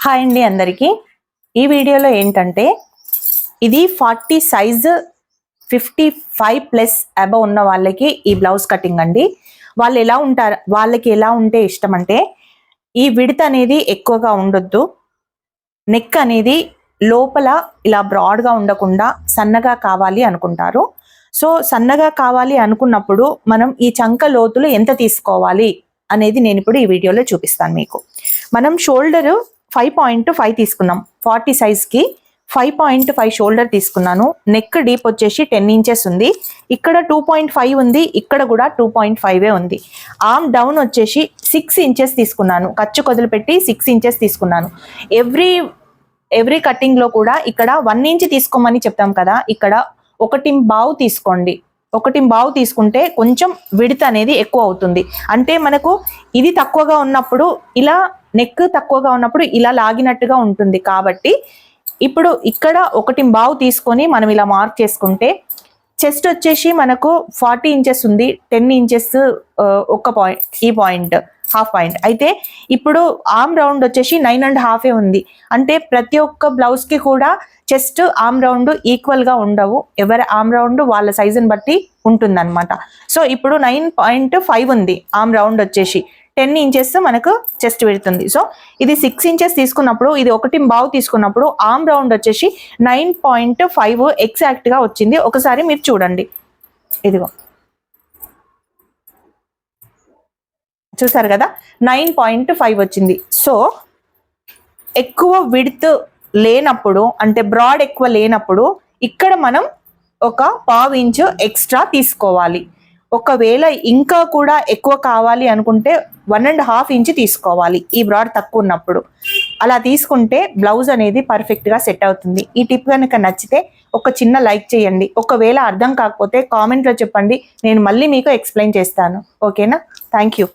Hi అండి అందరికీ. ఈ వీడియోలో ఏంటంటే ఇది 40 సైజ్ 55+ అబవ్ ఉన్న వాళ్ళకి ఈ బ్లౌజ్ కటింగ్ అండి. వాళ్ళు ఎలా ఉంటారు, వాళ్ళకి ఎలా ఉంటే ఇష్టం అంటే ఈ విడ్త్ అనేది ఎక్కువగా ఉండొద్దు, నెక్ అనేది లోపల ఇలా బ్రాడ్గా ఉండకుండా సన్నగా కావాలి అనుకుంటారు. సో సన్నగా కావాలి అనుకున్నప్పుడు మనం ఈ చంక లోతులు ఎంత తీసుకోవాలి అనేది నేను ఇప్పుడు ఈ వీడియోలో చూపిస్తాను మీకు. మనం షోల్డర్ 5.5 తీసుకున్నాం, 40 సైజ్కి 5.5 షోల్డర్ తీసుకున్నాను. నెక్ డీప్ వచ్చేసి 10 ఇంచెస్ ఉంది, ఇక్కడ 2.5 ఉంది, ఇక్కడ కూడా 2.5 ఉంది. ఆర్మ్ డౌన్ వచ్చేసి 6 ఇంచెస్ తీసుకున్నాను, ఖర్చు కొదిలిపెట్టి 6 ఇంచెస్ తీసుకున్నాను. ఎవ్రీ కటింగ్లో కూడా ఇక్కడ 1 ఇంచ్ తీసుకోమని చెప్తాం కదా, ఇక్కడ 1.5 తీసుకోండి. 1.5 తీసుకుంటే కొంచెం విడ్త్ అనేది ఎక్కువ అవుతుంది. అంటే మనకు ఇది తక్కువగా ఉన్నప్పుడు ఇలా, నెక్ తక్కువగా ఉన్నప్పుడు ఇలా లాగినట్టుగా ఉంటుంది. కాబట్టి ఇప్పుడు ఇక్కడ 1.5 తీసుకొని మనం ఇలా మార్క్ చేసుకుంటే, చెస్ట్ వచ్చేసి మనకు 40 ఇంచెస్ ఉంది, 10 ఇంచెస్ ఒక పాయింట్, ఈ పాయింట్ హాఫ్ పాయింట్. అయితే ఇప్పుడు ఆర్మ్ రౌండ్ వచ్చేసి 9.5 ఉంది. అంటే ప్రతి ఒక్క బ్లౌజ్కి కూడా చెస్ట్ ఆర్మ్ రౌండ్ ఈక్వల్గా ఉండవు, ఎవరి ఆర్మ్ రౌండ్ వాళ్ళ సైజుని బట్టి ఉంటుందన్నమాట. సో ఇప్పుడు 9.5 ఉంది ఆర్మ్ రౌండ్ వచ్చేసి, 10 ఇంచెస్ మనకు చెస్ట్ పెడుతుంది. సో ఇది 6 ఇంచెస్ తీసుకున్నప్పుడు, ఇది 1.5 తీసుకున్నప్పుడు ఆర్మ్ రౌండ్ వచ్చేసి 9.5 ఎగ్జాక్ట్గా వచ్చింది. ఒకసారి మీరు చూడండి, ఇదిగో చూసారు కదా, 9.5 వచ్చింది. సో ఎక్కువ విడ్త్ లేనప్పుడు, అంటే బ్రాడ్ ఎక్కువ లేనప్పుడు ఇక్కడ మనం ఒక 1/2 ఇంచు ఎక్స్ట్రా తీసుకోవాలి. ఒకవేళ ఇంకా కూడా ఎక్కువ కావాలి అనుకుంటే 1.5 ఇంచ్ తీసుకోవాలి, ఈ బ్రాడ్ తక్కువ ఉన్నప్పుడు. అలా తీసుకుంటే బ్లౌజ్ అనేది పర్ఫెక్ట్గా సెట్ అవుతుంది. ఈ టిప్ కనుక నచ్చితే ఒక చిన్న లైక్ చేయండి. ఒకవేళ అర్థం కాకపోతే కామెంట్లో చెప్పండి, నేను మళ్ళీ మీకు ఎక్స్ప్లెయిన్ చేస్తాను. ఓకేనా? Thank you.